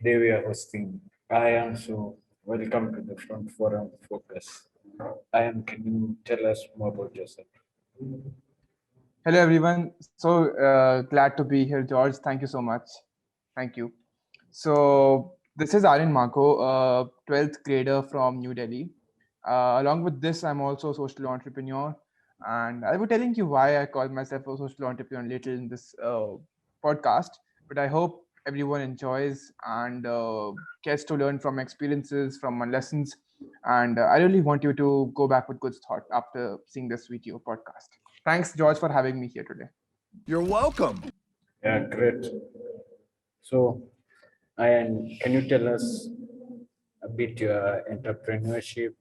Today we are hosting. I am so welcome to the Front Forum Focus. Can you tell us more about yourself? Hello, everyone. So glad to be here, George. Thank you so much. Thank you. So this is Aryan Marco, a 12th grader from New Delhi. Along with this, I'm also a social entrepreneur. And I'll be telling you why I call myself a social entrepreneur later in this podcast. But I hope everyone enjoys and gets to learn from experiences, from my lessons. And I really want you to go back with good thought after seeing this video podcast. Thanks, George, for having me here today. You're welcome. Yeah, great. So, can you tell us a bit your entrepreneurship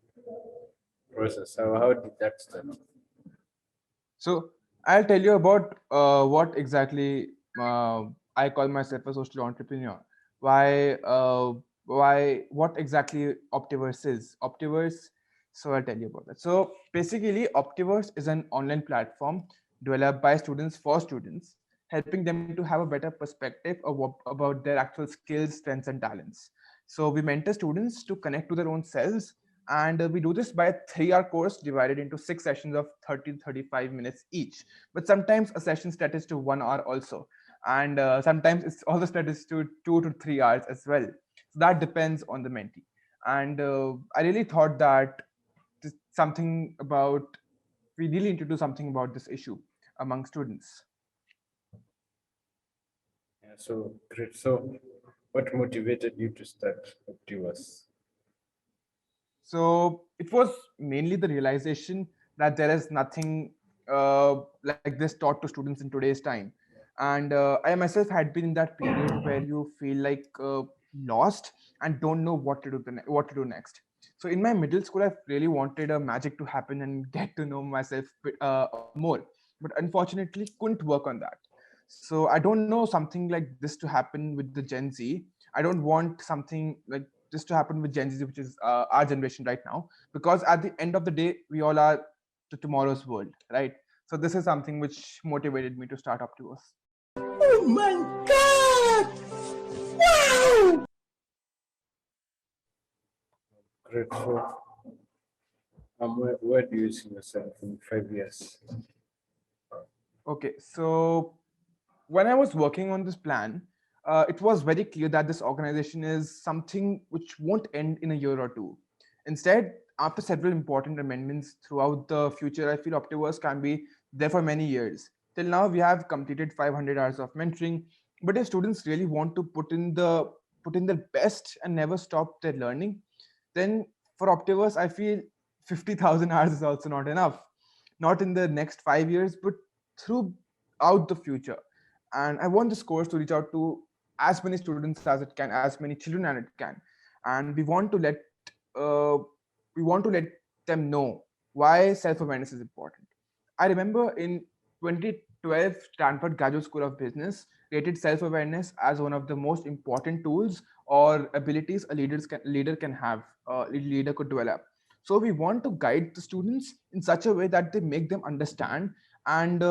process? How did that start? So I'll tell you about what exactly I call myself a social entrepreneur. What exactly Optiverse is. Optiverse. So I'll tell you about that. So basically, Optiverse is an online platform developed by students for students, helping them to have a better perspective about their actual skills, strengths, and talents. So we mentor students to connect to their own selves, and we do this by a 3-hour course divided into 6 sessions of 30 to 35 minutes each. But sometimes a session stretches to 1 hour also, and sometimes it's also stretches to 2 to 3 hours as well. So that depends on the mentee. And I really thought that something about we really need to do something about this issue among students. Yeah, so great. So, what motivated you to start Optivus? So it was mainly the realization that there is nothing like this taught to students in today's time. And I myself had been in that period where you feel like lost and don't know what to do what to do next. So in my middle school, I really wanted a magic to happen and get to know myself more, but unfortunately couldn't work on that. So I don't know something like this to happen with the Gen Z. I don't want something like this to happen with Gen Z, which is our generation right now, because at the end of the day, we all are to tomorrow's world, right? So this is something which motivated me to start up to us. Oh my God! Wow! Great. So, where do you see yourself in 5 years? Okay, so when I was working on this plan, it was very clear that this organization is something which won't end in a year or two. Instead, after several important amendments throughout the future, I feel Optiverse can be there for many years. Till now, we have completed 500 hours of mentoring, but if students really want to put in their best and never stop their learning, then for Optiverse, I feel 50,000 hours is also not enough. Not in the next 5 years, but throughout the future. And I want this course to reach out to as many students as it can, as many children as it can. And uh, we want to let them know why self-awareness is important. I remember in 2012, Stanford Graduate School of Business rated self-awareness as one of the most important tools or abilities leader can have, leader could develop. So we want to guide the students in such a way that they make them understand and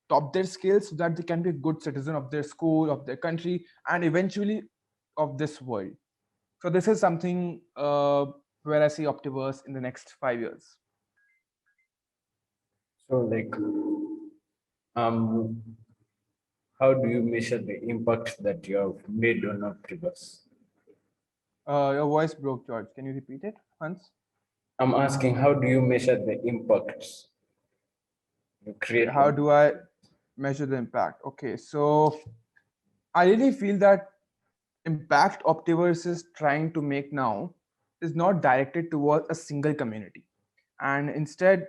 top their skills so that they can be a good citizen of their school, of their country, and eventually of this world. So this is something where I see Optiverse in the next 5 years. So, um, how do you measure the impact that you have made on Optivus? Your voice broke, George. Can you repeat it once? I'm asking, how do you measure the impact you Okay, create how on? do I measure the impact? Okay, so I really feel that impact Optiverse is trying to make now is not directed towards a single community. And instead,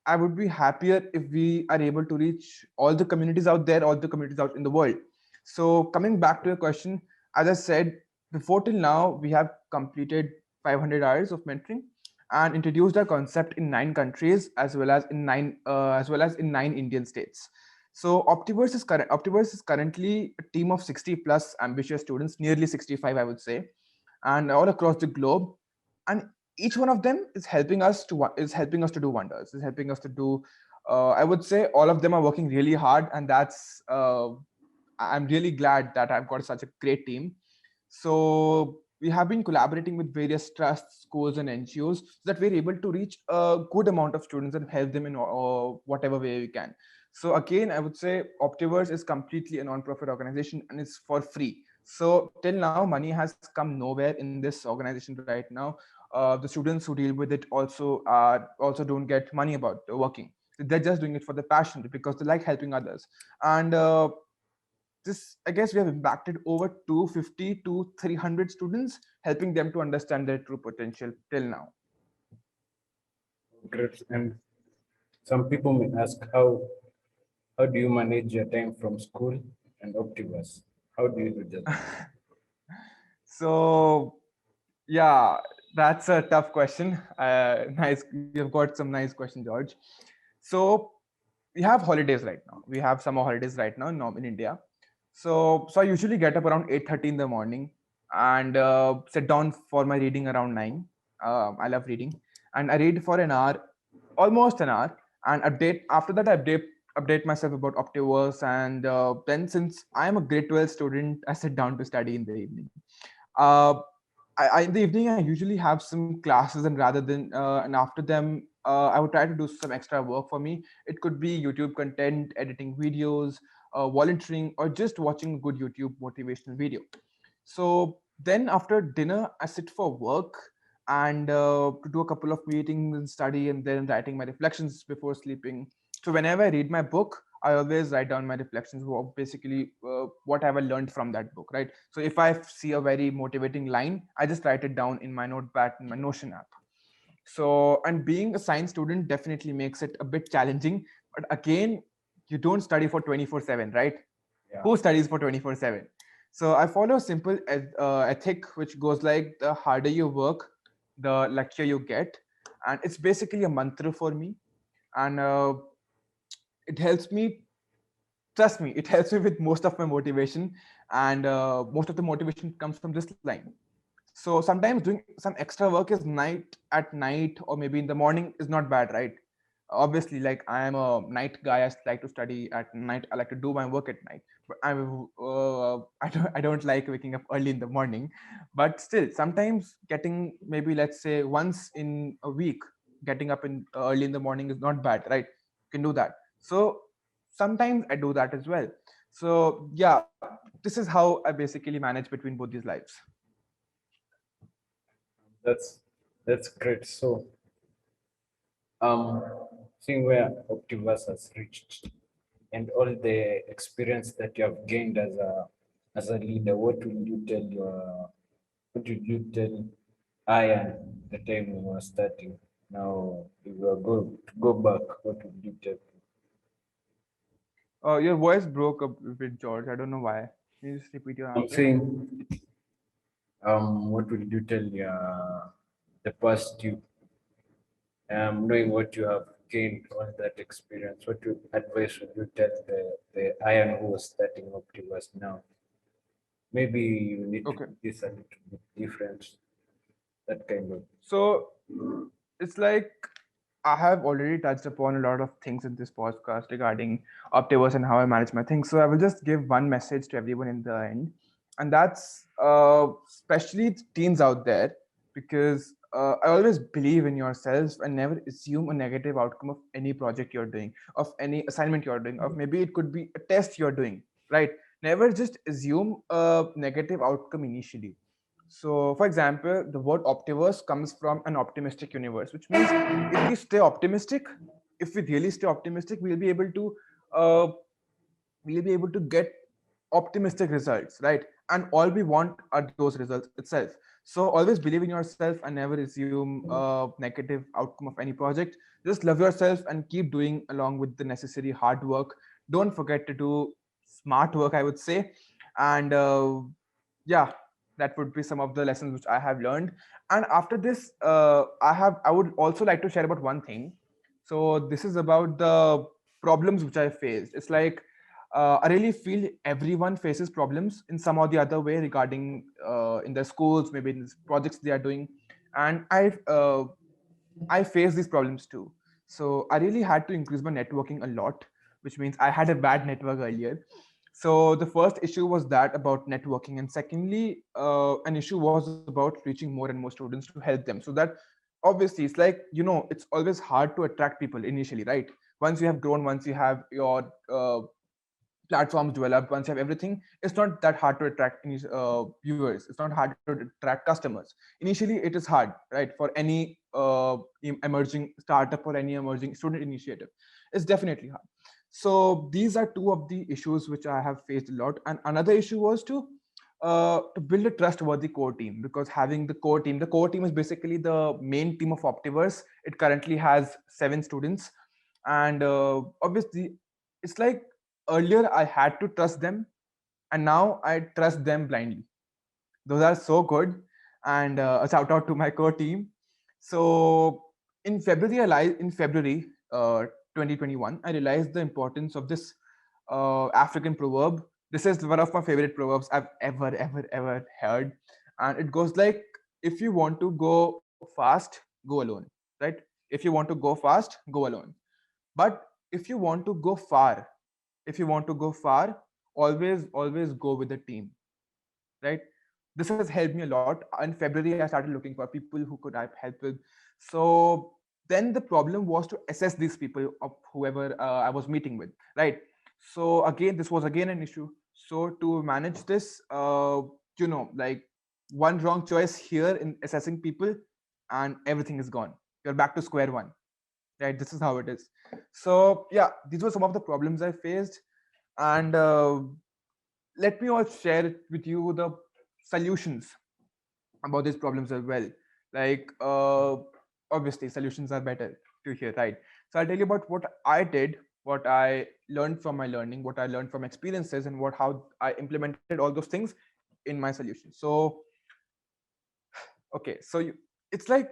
I would be happier if we are able to reach all the communities out there, all the communities out in the world. So, coming back to your question, as I said before, till now, we have completed 500 hours of mentoring and introduced our concept in 9 countries as well as in 9 Indian states. So Optiverse is currently a team of 60 plus ambitious students, nearly 65, I would say, and all across the globe. And each one of them is helping us to do wonders. Is helping us to do. I would say all of them are working really hard, and I'm really glad that I've got such a great team. So we have been collaborating with various trusts, schools, and NGOs so that we're able to reach a good amount of students and help them in whatever way we can. So again, I would say Optiverse is completely a non-profit organization and it's for free. So till now, money has come nowhere in this organization right now. The students who deal with it also don't get money about working. They're just doing it for the passion because they like helping others. And this, I guess, we have impacted over 250 to 300 students, helping them to understand their true potential till now. Great. And some people may ask, how do you manage your time from school and Optiverse? How do you do that? So yeah, that's a tough question. Nice, you've got some nice question, George. So we have holidays right now. We have summer holidays right now in India. So I usually get up around 8:30 in the morning and sit down for my reading around 9. I love reading, and I read for an hour, almost an hour, and update. After that, I update myself about Optiverse, and then since I'm a grade 12 student, I sit down to study in the evening. Uh, in the evening, I usually have some classes, and rather than and after them, I would try to do some extra work for me. It could be YouTube content, editing videos, volunteering, or just watching a good YouTube motivational video. So then after dinner, I sit for work and to do a couple of meetings and study, and then writing my reflections before sleeping. So whenever I read my book, I always write down my reflections of basically what have I learned from that book, right? So if I see a very motivating line, I just write it down in my notepad in my Notion app. So, and being a science student definitely makes it a bit challenging. But again, you don't study for 24/7, right? Yeah. Who studies for 24/7? So I follow a simple ethic which goes like the harder you work, the luckier you get. And it's basically a mantra for me. And it helps me, trust me, it helps me with most of my motivation. And most of the motivation comes from this line. So sometimes doing some extra work is night or maybe in the morning is not bad, right? Obviously, like I am a night guy, I like to study at night, I like to do my work at night. But I don't like waking up early in the morning. But still, sometimes getting maybe, let's say, once in a week, getting up in early in the morning is not bad, right? You can do that. So sometimes I do that as well. So yeah, this is how I basically manage between both these lives. That's great. So, um, seeing where Optiverse has reached and all the experience that you have gained as a leader, what would you tell Ian the time we were starting? Now, if you are go back, what would you tell? Your voice broke up a bit, George. I don't know why. Can you just repeat your I'm answer? saying, what would you tell the past you, knowing what you have gained on that experience? What advice would you tell the Iron who was starting Optiverse now? Maybe you need to Okay. do this a little bit different, that kind of. So it's like I have already touched upon a lot of things in this podcast regarding Optiverse and how I manage my things. So I will just give one message to everyone in the end, and that's especially teens out there, because I always believe in yourself and never assume a negative outcome of any project you're doing, of any assignment you're doing, of maybe it could be a test you're doing, right? Never just assume a negative outcome initially. So, for example, the word Optiverse comes from an optimistic universe, which means if we stay optimistic, if we really stay optimistic, uh, we'll be able to get optimistic results, right? And all we want are those results itself. So always believe in yourself and never assume a negative outcome of any project. Just love yourself and keep doing along with the necessary hard work. Don't forget to do smart work, I would say. And yeah, that would be some of the lessons which I have learned. And after this, I would also like to share about one thing. So this is about the problems which I faced. It's like I really feel everyone faces problems in some or the other way regarding in their schools, maybe in the projects they are doing, and I face these problems too. So I really had to increase my networking a lot, which means I had a bad network earlier. So the first issue was that about networking, and secondly, an issue was about reaching more and more students to help them. So that obviously it's like, it's always hard to attract people initially, right? Once you have grown, once you have your platforms developed, once you have everything, it's not that hard to attract any viewers. It's not hard to attract customers. Initially it is hard, right, for any emerging startup or any emerging student initiative. It's definitely hard. So these are two of the issues which I have faced a lot. And another issue was to build a trustworthy core team, because having the core team is basically the main team of Optiverse. It currently has 7 students, and obviously it's like, earlier I had to trust them, and now I trust them blindly. Those are so good. And a shout out to my core team. So in February 2021, I realized the importance of this African proverb. This is one of my favorite proverbs I've ever heard, and it goes like, if you want to go fast, go alone, right? If you want to go fast, go alone. But if you want to go far, always go with the team, right? This has helped me a lot. In February I started looking for people who could I help with. So then the problem was to assess these people of whoever I was meeting with, right? So again, this was again an issue. So to manage this, like, one wrong choice here in assessing people and everything is gone. You're back to square one, right? This is how it is. So yeah, these were some of the problems I faced. And let me also share it with you the solutions about these problems as well. Like, obviously solutions are better to hear, right? So I'll tell you about what I did, what I learned from my learning, what I learned from experiences, and what how I implemented all those things in my solution. So okay, so it's like,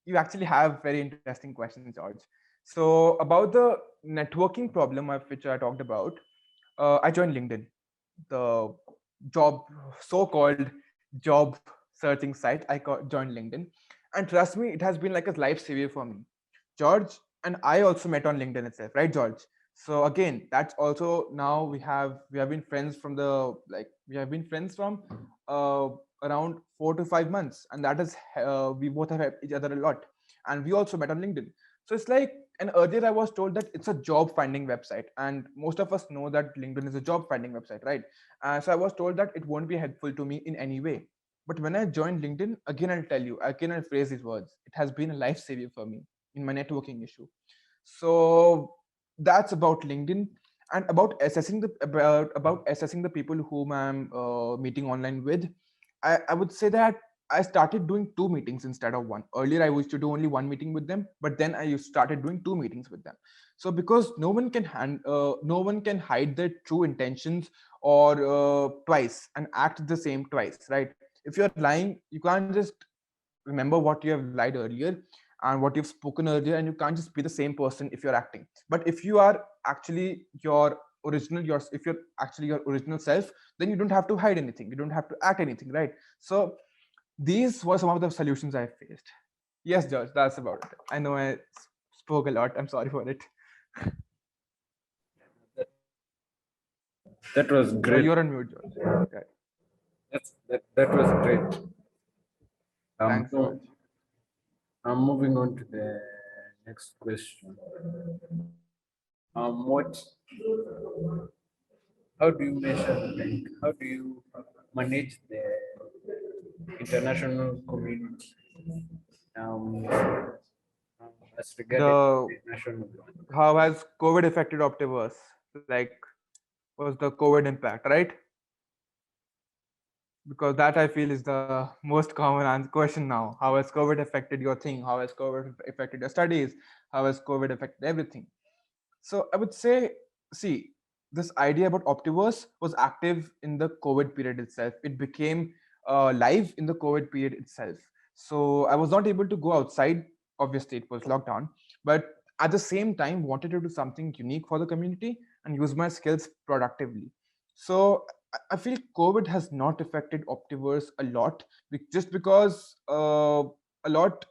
you actually have very interesting questions, George. So about the networking problem which I talked about, I joined LinkedIn, the job so-called job searching site. Joined LinkedIn, and trust me, it has been like a lifesaver for me, George. And I also met on LinkedIn itself, right, George? So again, that's also, now we have been friends from the like we have been friends from around 4 to 5 months, and that is we both have helped each other a lot. And we also met on LinkedIn. So it's like, and earlier I was told that it's a job finding website, and most of us know that LinkedIn is a job finding website, right? So I was told that it won't be helpful to me in any way. But when I joined LinkedIn, again I'll tell you, again I'll phrase these words, it has been a lifesaver for me in my networking issue. So that's about LinkedIn. And about assessing the people whom I'm meeting online with, I would say that I started doing 2 meetings instead of one. Earlier, I used to do only one meeting with them, but then started doing 2 meetings with them. So because no one can hide their true intentions or twice and act the same twice, right? If you're lying, you can't just remember what you have lied earlier and what you've spoken earlier, and you can't just be the same person if you're acting. But if you are actually if you're actually your original self, then you don't have to hide anything, you don't have to act anything, right? So these were some of the solutions I faced. Yes, George, that's about it. I know I spoke a lot. I'm sorry for it. That was great. You're on mute, George. Okay. That was great. Thanks, So George. I'm moving on to the next question. What? How do you measure, like, how do you manage the international community? Um, as regarded The the national one. How has COVID affected Optiverse? Like, was the COVID impact, right? Because that I feel is the most common question now. How has COVID affected your thing? How has COVID affected your studies? How has COVID affected everything? So I would say, see, this idea about Optiverse was active in the COVID period itself. It became live in the COVID period itself. So I was not able to go outside. Obviously, it was lockdown, but at the same time, wanted to do something unique for the community and use my skills productively. So I feel COVID has not affected Optiverse a lot, just because a lot.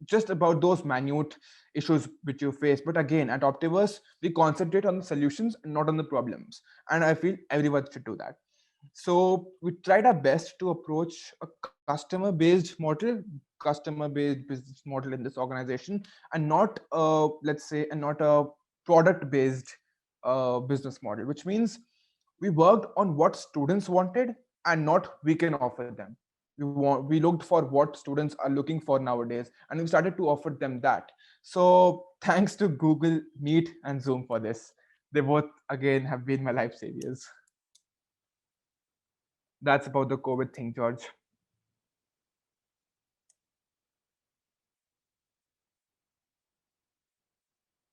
just about those minute issues which you face. But again, at Optiverse, we concentrate on the solutions and not on the problems. And I feel everyone should do that. So we tried our best to approach a customer based business model in this organization, and not let's say, and not a product based business model, which means we worked on what students wanted and not we can offer them. We looked for what students are looking for nowadays, and we started to offer them that. So thanks to Google Meet and Zoom for this. They both again have been my life saviors. That's about the COVID thing, George.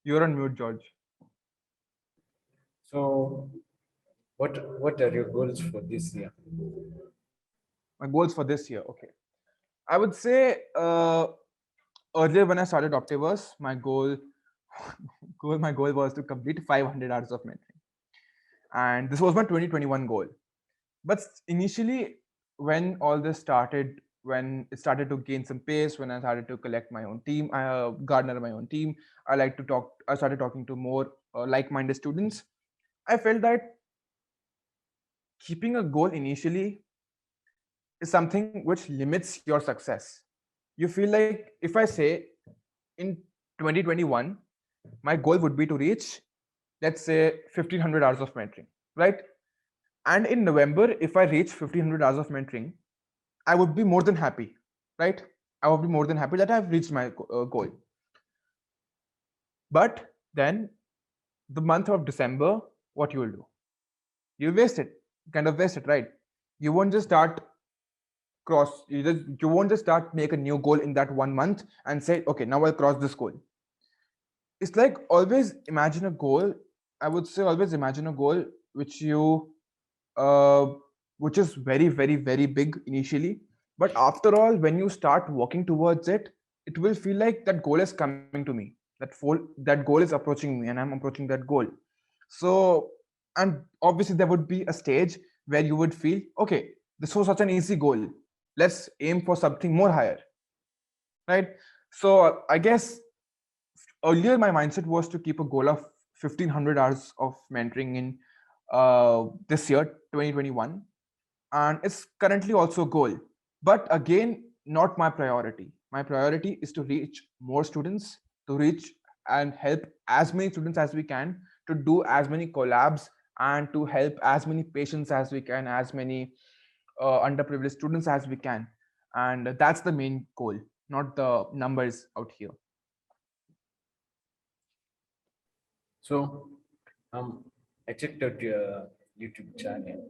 You're on mute, George. So, what are your goals for this year? My goals for this year. Okay. I would say earlier when I started Optiverse, my goal was to complete 500 hours of mentoring. And this was my 2021 goal. But initially, when all this started, when it started to gain some pace, when I started to collect my own team, garner my own team, I started talking to more like-minded students. I felt that keeping a goal initially is something which limits your success. You feel like if I say in 2021, my goal would be to reach, let's say, 1500 hours of mentoring, right? And in November, if I reach 1500 hours of mentoring, I would be more than happy, right? I would be more than happy that I've reached my goal. But then the month of December, what you will do? You waste it, kind of waste it, right? You won't just start you won't just start make a new goal in that 1 month and say, okay, now I'll cross this goal. It's like always imagine a goal. I would say always imagine a goal which you uh, which is very, very, very big initially. But after all, when you start working towards it, it will feel like that goal is coming to me. That goal is approaching me, and I'm approaching that goal. So, and obviously, there would be a stage where you would feel, okay, this was such an easy goal. Let's aim for something more higher, right? So, I guess earlier my mindset was to keep a goal of 1500 hours of mentoring in this year 2021, and it's currently also a goal, but again, not my priority. My priority is to reach more students, to reach and help as many students as we can, to do as many collabs, and to help as many patients as we can, as many underprivileged students as we can. And that's the main goal, not the numbers out here. So, I checked out your YouTube channel.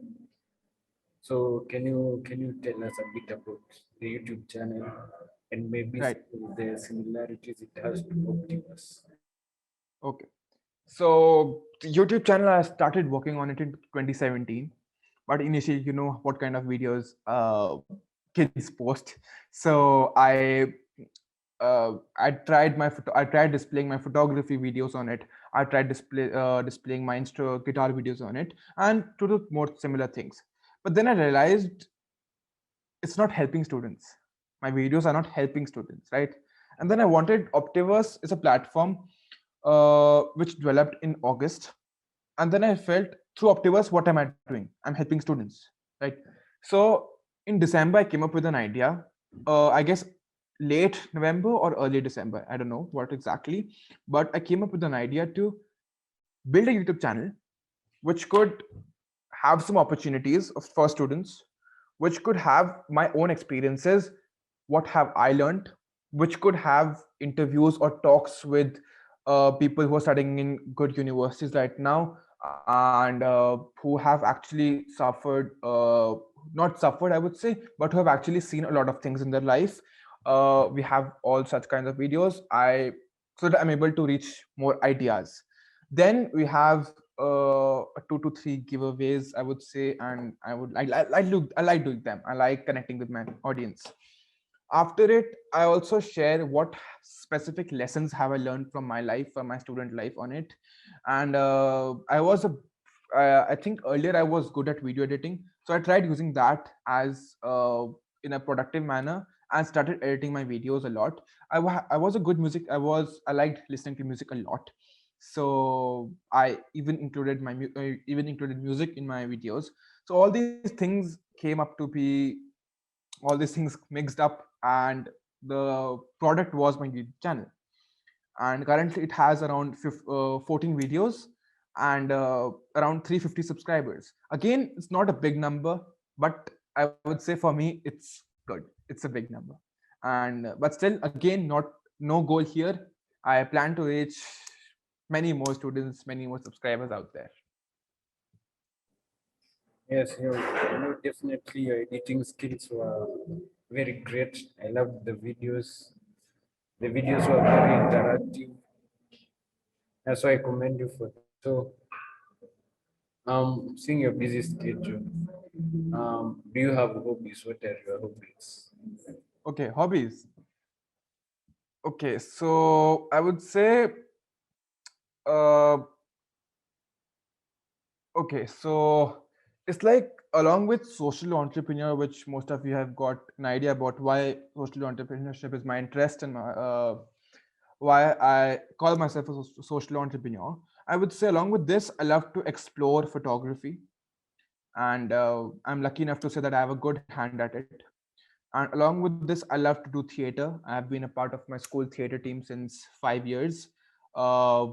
So, can you tell us a bit about the YouTube channel and maybe Right. the similarities it has to Optimus? Okay. So the YouTube channel, I started working on it in 2017, but initially, you know what kind of videos kids post. So I tried displaying my photography videos on it. I tried displaying my guitar videos on it, and to do more similar things. But then I realized it's not helping students. My videos are not helping students, right? And then I wanted Optiverse is a platform which developed in August. And then I felt through Optiverse, what am I doing? I'm helping students, right? So in December, I came up with an idea. I guess late November or early December. I don't know what exactly, but I came up with an idea to build a YouTube channel which could have some opportunities for students, which could have my own experiences, what have I learned, which could have interviews or talks with people who are studying in good universities right now, and who have actually suffered, not suffered, I would say, but who have actually seen a lot of things in their life. We have all such kinds of videos. So that I'm able to reach more ideas. Then we have 2 to 3 giveaways, I would say, and I like doing them. I like connecting with my audience. After it, I also share what specific lessons have I learned from my life, from my student life on it. And I think earlier I was good at video editing, so I tried using that as in a productive manner, and started editing my videos a lot. I was a good music. I liked listening to music a lot, so I even included even included music in my videos. So all these things came up to be all these things mixed up, and the product was my YouTube channel. And currently it has around 14 videos and around 350 subscribers. Again, it's not a big number, but I would say for me it's good. It's a big number. And but still, again, not no goal here. I plan to reach many more students, many more subscribers out there. Yes, definitely your editing skills were very great. I loved the videos. The videos were very interactive. That's why I commend you for that. So, seeing your busy schedule, do you have hobbies? What are your hobbies? Okay, hobbies. Okay, so I would say uh, okay, so it's like along with social entrepreneur, which most of you have got an idea about why social entrepreneurship is my interest and why I call myself a social entrepreneur. I would say along with this, I love to explore photography, and I'm lucky enough to say that I have a good hand at it. And along with this, I love to do theater. I have been a part of my school theater team since 5 years, uh,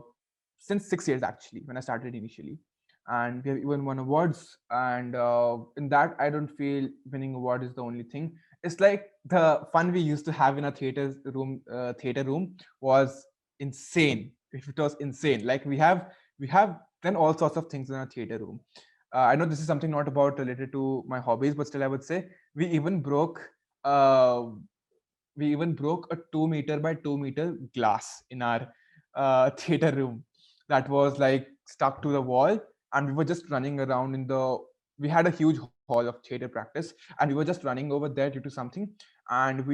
since 6 years actually, when I started initially. And we have even won awards. And in that, I don't feel winning award is the only thing. It's like the fun we used to have in a theater room was insane. It was insane. Like we have done all sorts of things in a theater room. I know this is something not about related to my hobbies, but still, I would say we even broke uh, we even broke a 2 meter by 2 meter glass in our theater room that was like stuck to the wall, and we were just running around in the we had a huge hall of theater practice, and we were just running over there due to something, and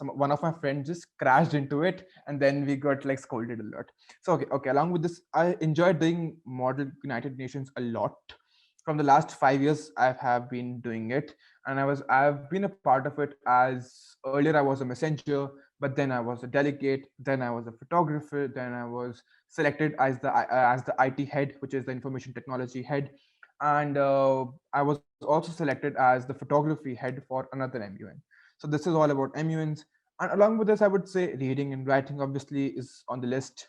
one of my friends just crashed into it, and then we got like scolded a lot. So okay, along with this, I enjoyed doing Model United Nations a lot. From the last 5 years I have been doing it, and I've been a part of it. As earlier I was a messenger, but then I was a delegate, then I was a photographer, then I was selected as the IT head, which is the information technology head, and I was also selected as the photography head for another MUN. So this is all about MUNs. And along with this, I would say reading and writing obviously is on the list.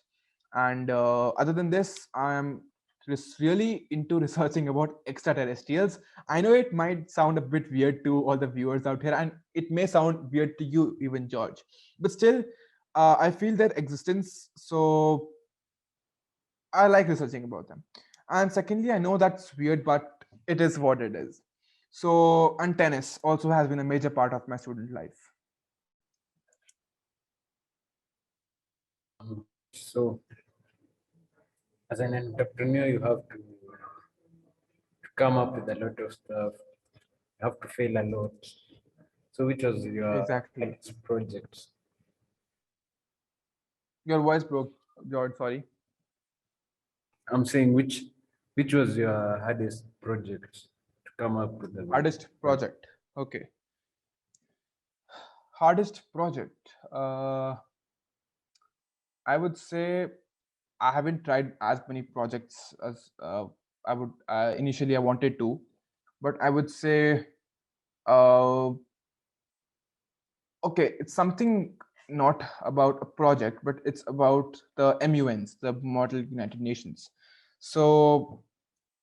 And other than this, I am really into researching about extraterrestrials. I know it might sound a bit weird to all the viewers out here, and it may sound weird to you, even George, but still, I feel their existence. So I like researching about them. And secondly, I know that's weird, but it is what it is. So, and tennis also has been a major part of my student life. So, as an entrepreneur, you have to come up with a lot of stuff. You have to fail a lot. So, which was your Exactly. next project? Your voice broke, George. Sorry. I'm saying which was your hardest project to come up with the Hardest project? project. Okay. Hardest project. I would say I haven't tried as many projects as I would initially I wanted to, but I would say uh, okay, it's something not about a project, but it's about the MUNs, the Model United Nations. So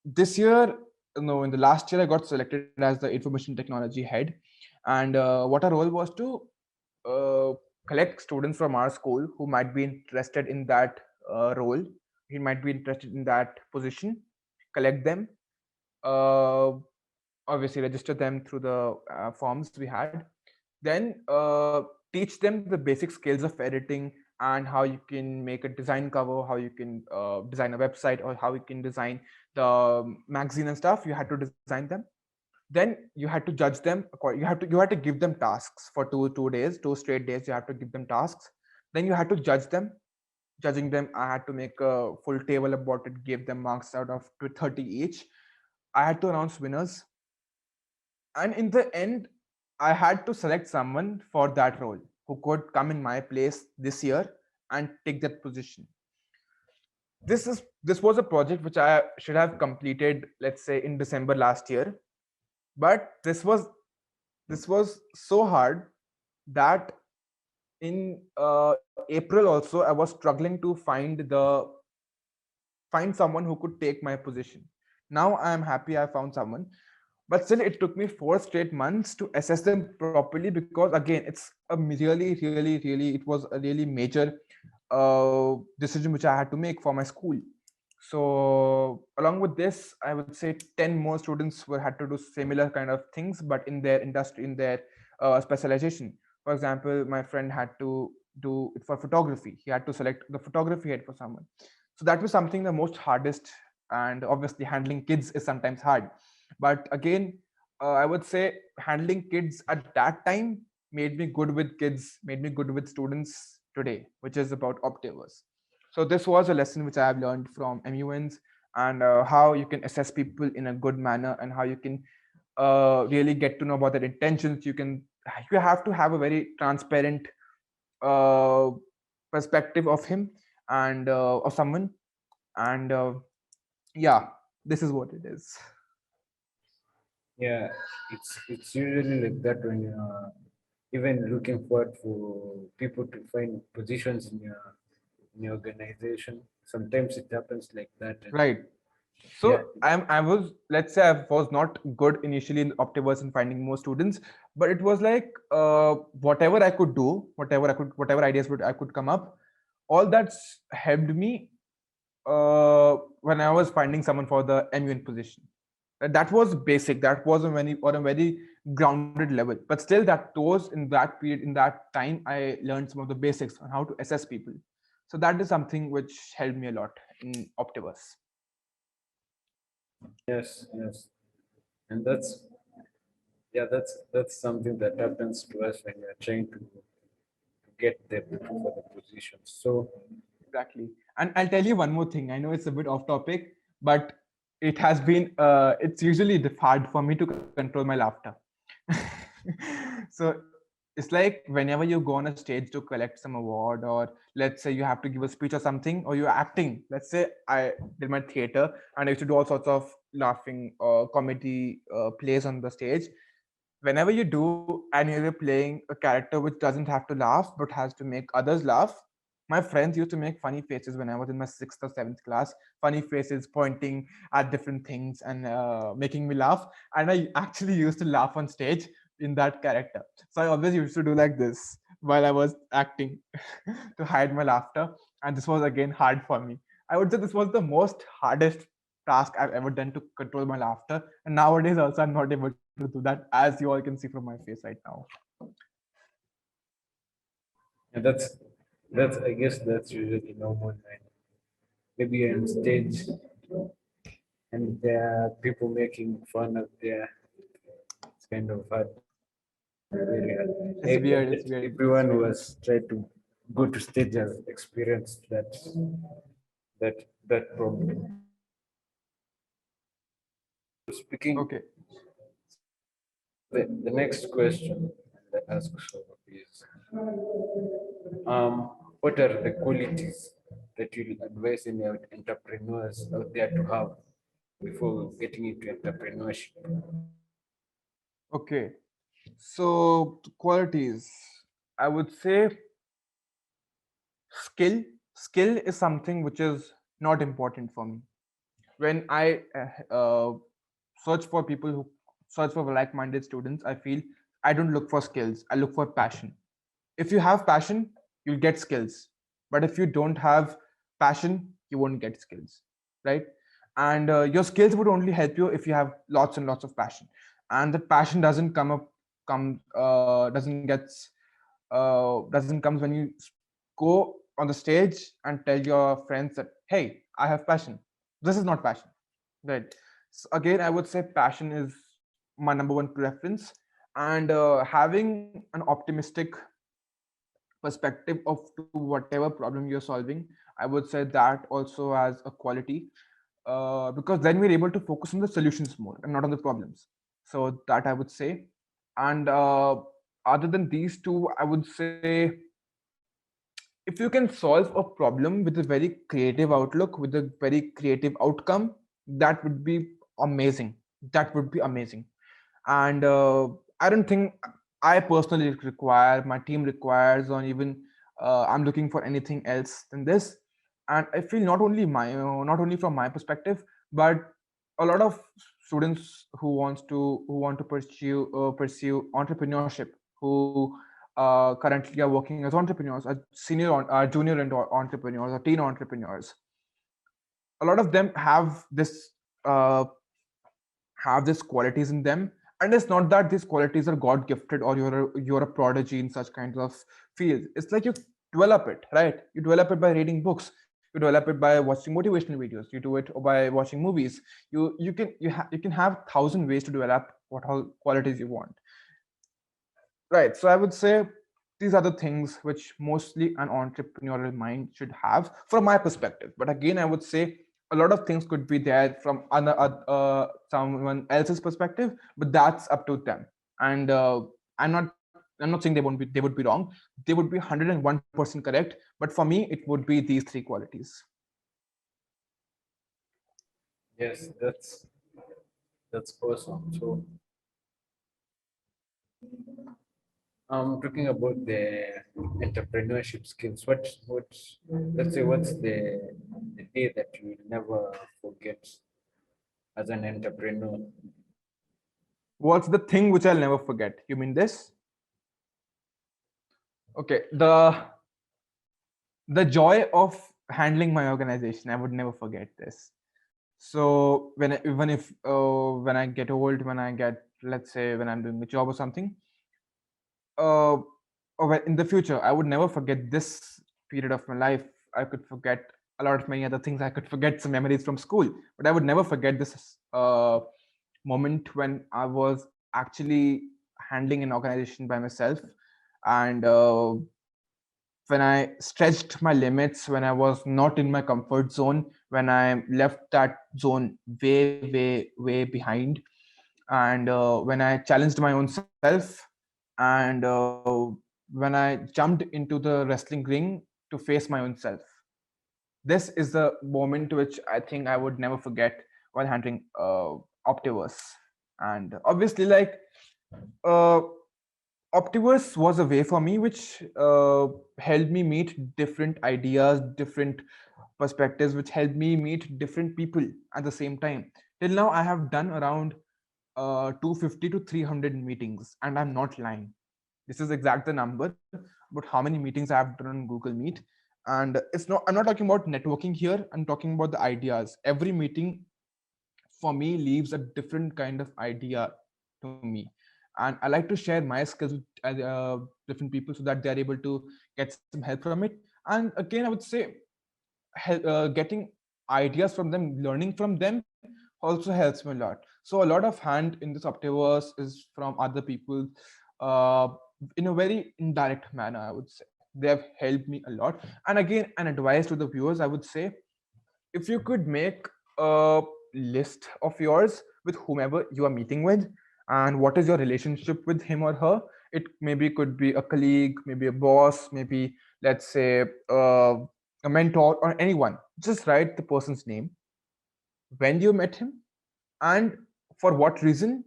this year, no, in the last year, I got selected as the information technology head, and what our role was to uh, collect students from our school who might be interested in that role, he might be interested in that position, collect them, uh, obviously register them through the forms we had, then teach them the basic skills of editing and how you can make a design cover, how you can design a website, or how you can design the magazine and stuff. You had to design them, then you had to judge them. You had to give them tasks for two days, 2 straight days. You have to give them tasks, then you had to judge them. Judging them, I had to make a full table about it, give them marks out of 30 each. I had to announce winners, and in the end, I had to select someone for that role who could come in my place this year and take that position. This was a project which I should have completed, let's say, in December last year, but this was so hard that in April also I was struggling to find someone who could take my position. Now I am happy I found someone, but still it took me 4 straight months to assess them properly, because again it's a really it was a really major decision which I had to make for my school. So along with this, I would say 10 more students were had to do similar kind of things, but in their industry, in their specialization. For example, my friend had to do it for photography. He had to select the photography head for someone. So that was something the most hardest. And obviously handling kids is sometimes hard, but again, I would say handling kids at that time made me good with kids, made me good with students today, which is about Optiverse. So this was a lesson which I have learned from MUNs, and how you can assess people in a good manner, and how you can really get to know about their intentions. You have to have a very transparent uh, perspective of him and of someone, and yeah, this is what it is. Yeah, it's usually like that when you're even looking forward for people to find positions in your organization. Sometimes it happens like that, and Right. yeah, So I was, let's say I was not good initially in Optiverse in finding more students, but it was like whatever I could do, whatever ideas I could come up, all that's helped me when I was finding someone for the MUN position. That was basic. That was on a very grounded level. But still, that those in that period, in that time, I learned some of the basics on how to assess people. So that is something which helped me a lot in Optiverse. yes, yes, and that's something that happens to us when we are trying to get the people for the positions. So Exactly. And I'll tell you one more thing. I know it's a bit off topic, but it's usually hard for me to control my laughter. So it's like whenever you go on a stage to collect some award, or let's say you have to give a speech or something, or you're acting. Let's say I did my theater and I used to do all sorts of laughing or comedy plays on the stage. Whenever you do and you're playing a character which doesn't have to laugh but has to make others laugh, my friends used to make funny faces when I was in my 6th or 7th class, funny faces pointing at different things and making me laugh. And I actually used to laugh on stage in that character. So I always used to do like this while I was acting to hide my laughter. And this was again hard for me. I would say this was the most hardest task I've ever done to control my laughter. And nowadays also I'm not able to do that, as you all can see from my face right now. and that's I guess that's usually normal when maybe you're on stage and there are people making fun of their. It's kind of hard, very hard. It's weird. That It's weird. It's everyone who weird. has tried to go to stage has experienced that problem. Speaking, Okay. the next question that asks is, what are the qualities that you advise any entrepreneurs out there to have before getting into entrepreneurship? Okay. So qualities, I would say skill. Skill is something which is not important for me. When I search for people who search for like-minded students, I feel I don't look for skills. I look for passion. If you have passion, you'll get skills. But if you don't have passion, you won't get skills, right? And your skills would only help you if you have lots and lots of passion. And the passion doesn't come up, come doesn't comes when you go on the stage and tell your friends that, hey, I have passion. This is not passion, right? So again, I would say passion is my number one preference, and having an optimistic perspective of to whatever problem you're solving, I would say that also as a quality, because then we're able to focus on the solutions more and not on the problems. So that I would say. And other than these two, I would say if you can solve a problem with a very creative outlook, with a very creative outcome, that would be amazing. That would be amazing. And I don't think I personally require, my team requires, or even I'm looking for anything else than this. And I feel not only from my perspective, but a lot of students who want to pursue entrepreneurship, who currently are working as entrepreneurs, are junior entrepreneurs, or teen entrepreneurs. A lot of them uh, have these qualities in them, and it's not that these qualities are god gifted or you're a prodigy in such kinds of fields. It's like you develop it, right? You develop it by reading books, you develop it by watching motivational videos, you do it by watching movies. You can have 1,000 ways to develop what all qualities you want. Right. So I would say these are the things which mostly an entrepreneurial mind should have, from my perspective. But again, I would say a lot of things could be there from someone else's perspective, but that's up to them. And I'm not saying they would be wrong. They would be 101% correct. But for me, it would be these three qualities. Yes, that's awesome. So talking about the entrepreneurship skills, what's let's say what's the day that you will never forget as an entrepreneur? What's the thing which I'll never forget? You mean this? Okay. The joy of handling my organization, I would never forget this. So when I get old, when I get, let's say, when I'm doing a job or something, uh in the future, I would never forget this period of my life. I could forget a lot of many other things. I could forget some memories from school, but I would never forget this moment when I was actually handling an organization by myself. And when I stretched my limits, when I was not in my comfort zone, when I left that zone way behind, and when I challenged my own self, and when I jumped into the wrestling ring to face my own self. This is the moment which I think I would never forget while handling Optiverse. And obviously, like, uh, Optiverse was a way for me which helped me meet different ideas, different perspectives, which helped me meet different people at the same time. Till now, I have done around 250 to 300 meetings, and I'm not lying. This is exact the number, but how many meetings I have done on Google Meet. And it's not, I'm not talking about networking here, I'm talking about the ideas. Every meeting for me leaves a different kind of idea to me, and I like to share my skills with different people so that they're able to get some help from it. And again, I would say getting ideas from them, learning from them, also helps me a lot. So a lot of hand in this Optiverse is from other people, uh, in a very indirect manner, I would say. They have helped me a lot. And again, an advice to the viewers, I would say, if you could make a list of yours with whomever you are meeting with, and what is your relationship with him or her. It maybe could be a colleague, maybe a boss, maybe, let's say, a mentor or anyone. Just write the person's name, when you met him, and for what reason,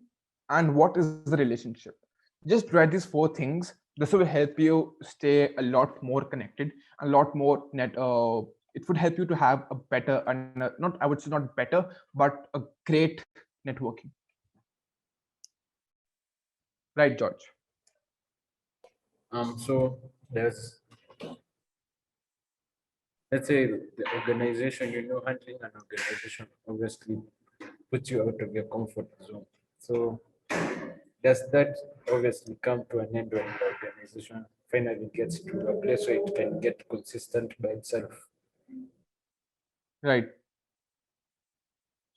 and what is the relationship. Just write these four things. This will help you stay a lot more connected, a lot more it would help you to have a better, and not, I would say not better, but a great networking. Right, George? So there's, let's say, the organization, handling an organization obviously puts you out of your comfort zone. So does that obviously come to an end when the organization finally gets to a place where it can get consistent by itself? Right.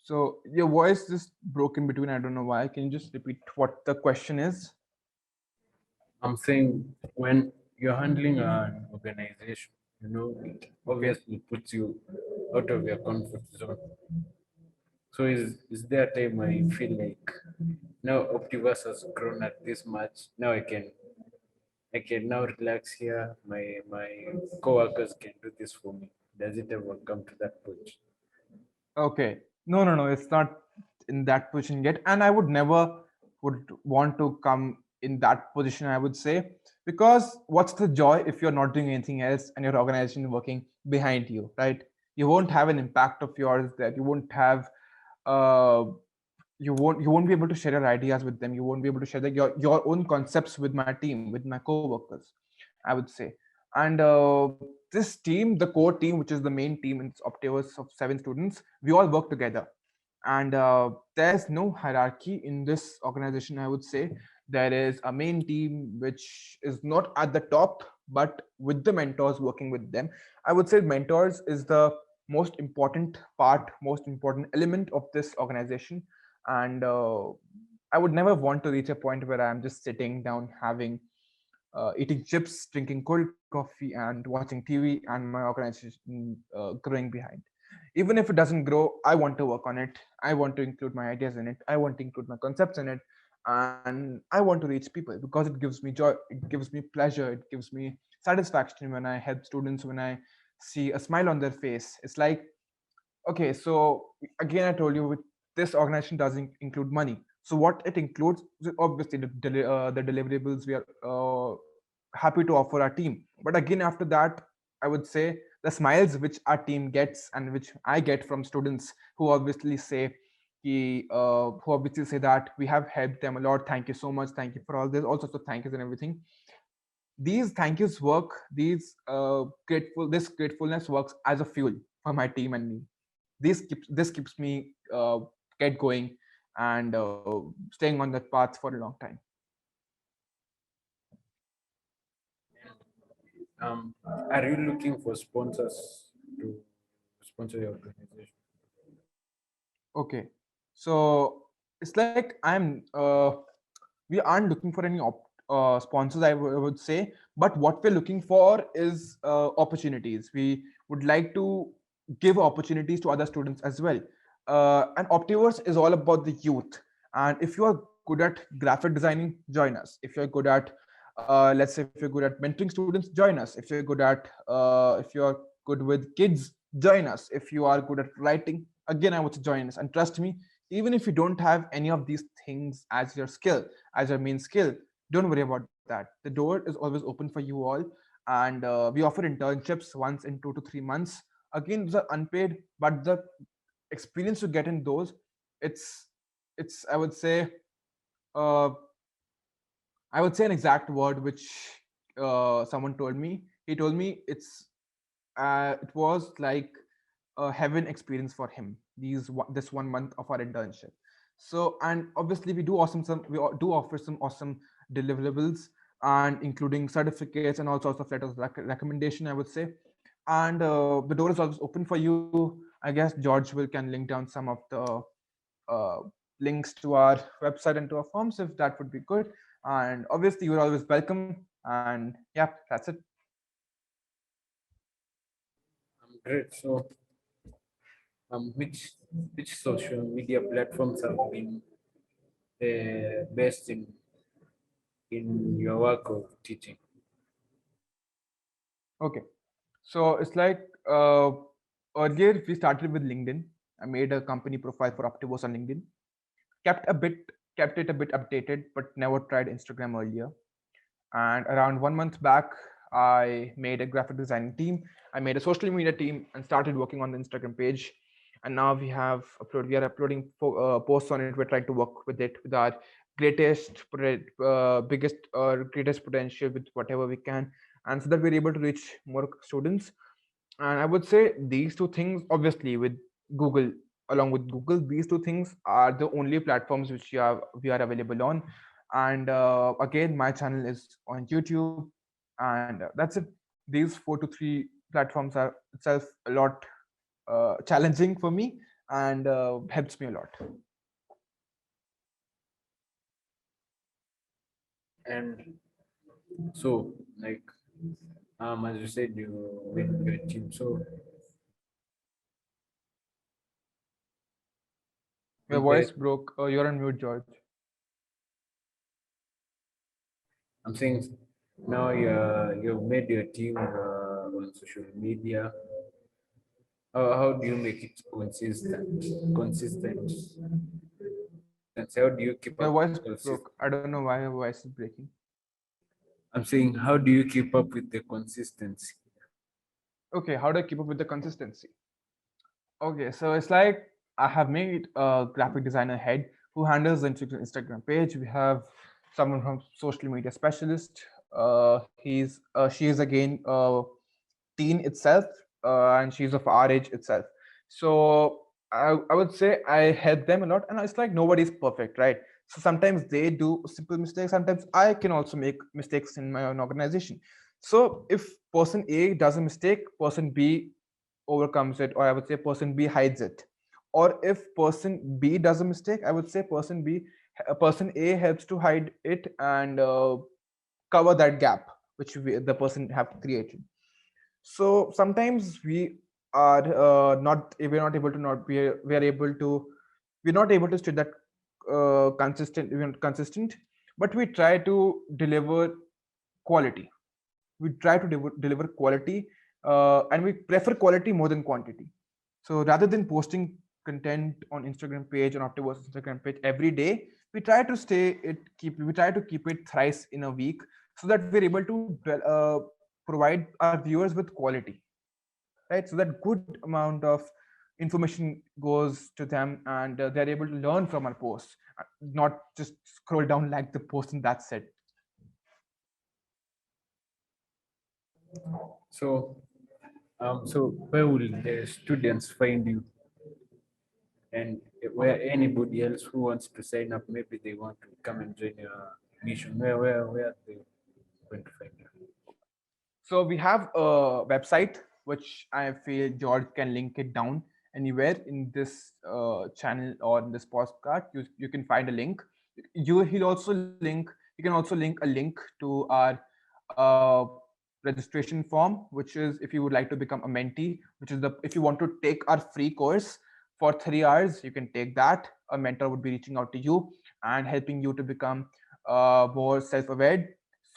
So your voice just broke in between. I don't know why. Can you just repeat what the question is? I'm saying when you're handling an organization, it Okay. obviously puts you out of your comfort zone. So is there a time I feel like now Optiverse has grown at this much? Now I can now relax here. My coworkers can do this for me. Does it ever come to that point? Okay. No, no, no. It's not in that position yet. And I would never would want to come in that position, I would say. Because what's the joy if you're not doing anything else and your organization is working behind you, right? You won't have an impact of yours that you won't have uh you won't be able to share your ideas with them. You won't be able to share your own concepts with my team, with my coworkers, I would say. And this team, the core team, which is the main team in Optiverse of 7 students, we all work together. And there's no hierarchy in this organization, I would say. There is a main team which is not at the top, but with the mentors working with them. I would say mentors is the most important part, most important element of this organization. And I would never want to reach a point where I'm just sitting down having eating chips, drinking cold coffee, and watching TV, and my organization growing behind. Even if it doesn't grow, I want to work on it. I want to include my ideas in it. I want to include my concepts in it. And I want to reach people because it gives me joy, it gives me pleasure, it gives me satisfaction when I help students, when I see a smile on their face. It's like, okay, so again, I told you this organization doesn't include money. So what it includes is obviously the deliverables we are happy to offer our team. But again, after that, I would say the smiles which our team gets and which I get from students who obviously say, who obviously say that we have helped them a lot. Thank you so much. Thank you for all this. All sorts of thank yous and everything. These thank yous work. This gratefulness works as a fuel for my team and me. This keeps me get going and staying on that path for a long time. Are you looking for sponsors to sponsor your organization? Okay, so it's like we aren't looking for any sponsors, I would say, but what we're looking for is opportunities. We would like to give opportunities to other students as well. And Optiverse is all about the youth. And if you are good at graphic designing, join us. If you're good at let's say if you're good at mentoring students, join us. If you're good with kids, join us. If you are good at writing, again, I would say join us. And trust me, even if you don't have any of these things as your skill, as your main skill, don't worry about that. The door is always open for you all. And we offer internships once in 2 to 3 months. Again, those are unpaid, but the experience you get in those, it's I would say, uh, I would say an exact word which someone told me. He told me it was like a heaven experience for him. This 1 month of our internship. So, and obviously we do offer some awesome deliverables, and including certificates and all sorts of letters of recommendation, I would say. And the door is always open for you. I guess George will can link down some of the uh, links to our website and to our forms if that would be good. And obviously, you're always welcome. And yeah, that's it. Great. So, which social media platforms have been the best in your work of teaching? Okay. So it's like earlier we started with LinkedIn. I made a company profile for Optiverse on LinkedIn. Kept a bit kept it a bit updated, but never tried Instagram earlier. And around 1 month back, I made a graphic design team. I made a social media team and started working on the Instagram page. And now we are uploading posts on it. We're trying to work with it with our biggest or greatest potential with whatever we can, and so that we're able to reach more students. And I would say these two things, obviously, with Google, along with Google, these two things are the only platforms which we are available on. And again, my channel is on YouTube, and that's it. These 4 to 3 platforms are itself a lot challenging for me, and helps me a lot. And so, like, as you said, you with your team. So, Your Compare. voice broke. You're on mute, George. I'm saying now you've made your team on social media. How do you make it consistent? Consistent. How do you keep Your up voice consistent? broke. I don't know why your voice is breaking. I'm saying how do you keep up with the consistency? Okay, how do I keep up with the consistency? Okay, so it's like I have made a graphic designer head who handles the Instagram page. We have someone from social media specialist. She is again teen itself, and she's of our age itself. So I would say I help them a lot, and it's like nobody's perfect, right? So sometimes they do simple mistakes. Sometimes I can also make mistakes in my own organization. So if person A does a mistake, person B overcomes it, or I would say person B hides it. Or if person B does a mistake, I would say person A helps to hide it and cover that gap which the person have created. So sometimes are not we're not able to not we are able to we're not able to stay that consistent, but we try to deliver quality. We try to deliver quality, and we prefer quality more than quantity. So rather than posting content on Instagram page, on Optiverse Instagram page every day, we try to keep it thrice in a week, so that we're able to provide our viewers with quality, right? So that good amount of information goes to them, and they're able to learn from our posts, not just scroll down like the post and that's it. So so where will the students find you? And where anybody else who wants to sign up, maybe they want to come and join your mission. Where are they going to find you? So we have a website which I feel George can link it down anywhere in this channel or in this postcard. You can find a link. You can also link a link to our uh, registration form, which is if you would like to become a mentee, which is the if you want to take our free course for 3 hours, you can take that. A mentor would be reaching out to you and helping you to become more self-aware,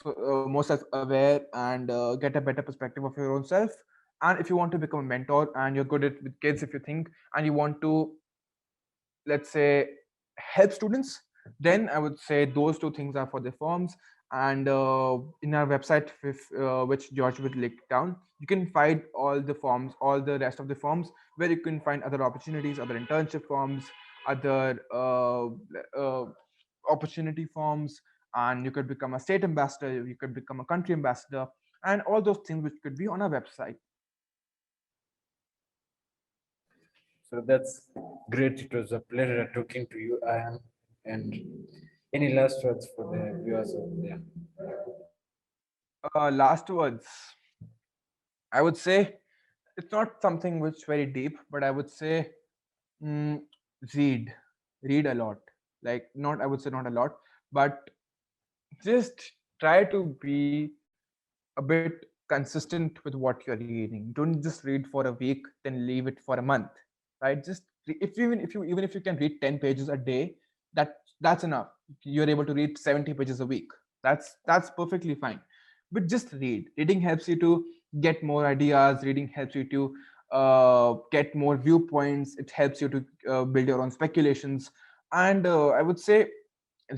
more self-aware, and get a better perspective of your own self. And if you want to become a mentor and you're good at with kids, if you think, and you want to, let's say, help students, then I would say those two things are for the forms. And in our website, which George would link down, you can find all the forms, all the rest of the forms, where you can find other opportunities, other internship forms, other opportunity forms, and you could become a state ambassador, you could become a country ambassador, and all those things which could be on our website. So that's great. It was a pleasure talking to you, Ian. And any last words for the viewers out there? Last words, I would say it's not something which very deep, but I would say, mm, read, read a lot. Like, not, I would say not a lot, but just try to be a bit consistent with what you're reading. Don't just read for a week then leave it for a month, right? Just even if you can read 10 pages a day, that's enough. You're able to read 70 pages a week. That's perfectly fine. But just reading helps you to get more ideas. Reading helps you to get more viewpoints. It helps you to build your own speculations. And I would say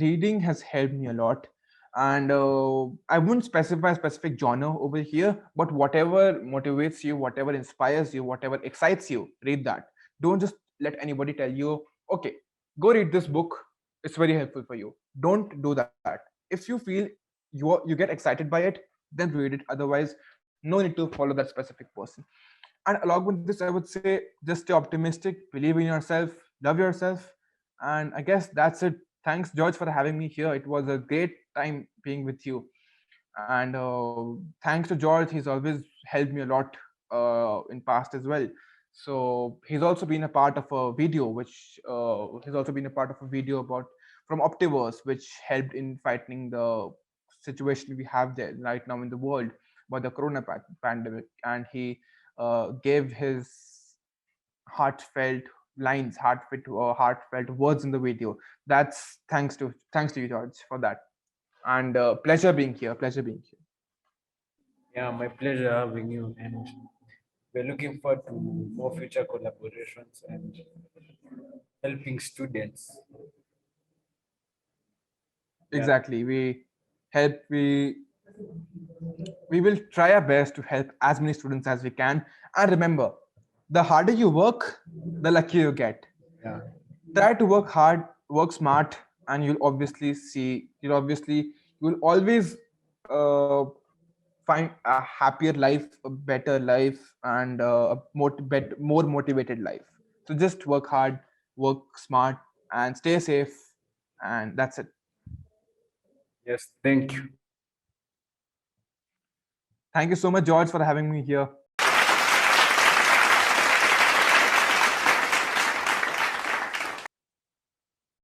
reading has helped me a lot. And I wouldn't specify a specific genre over here, but whatever motivates you, whatever inspires you, whatever excites you, read that. Don't just let anybody tell you, okay, go read this book, it's very helpful for you. Don't do that. If you feel you get excited by it, then read it. Otherwise, no need to follow that specific person. And along with this, I would say just stay optimistic, believe in yourself, love yourself. And I guess that's it. Thanks, George, for having me here. It was a great time being with you. And thanks to George, he's always helped me a lot in past as well. So he's also been a part of a video, which he's also been a part of a video about from Optiverse, which helped in fighting the situation we have there right now in the world about the pandemic. And he gave his heartfelt lines, heartfelt words in the video. That's thanks to you, George, for that. And pleasure being here. Pleasure being here. Yeah, my pleasure having you, and we're looking forward to more future collaborations and helping students. Yeah, Exactly. Help. We will try our best to help as many students as we can. And remember, the harder you work, the luckier you get. yeah, Try to work hard, work smart, and you'll always uh, find a happier life, a better life, and more motivated life. So just work hard, work smart, and stay safe. And that's it. yes, thank you. Thank you so much, George, for having me here.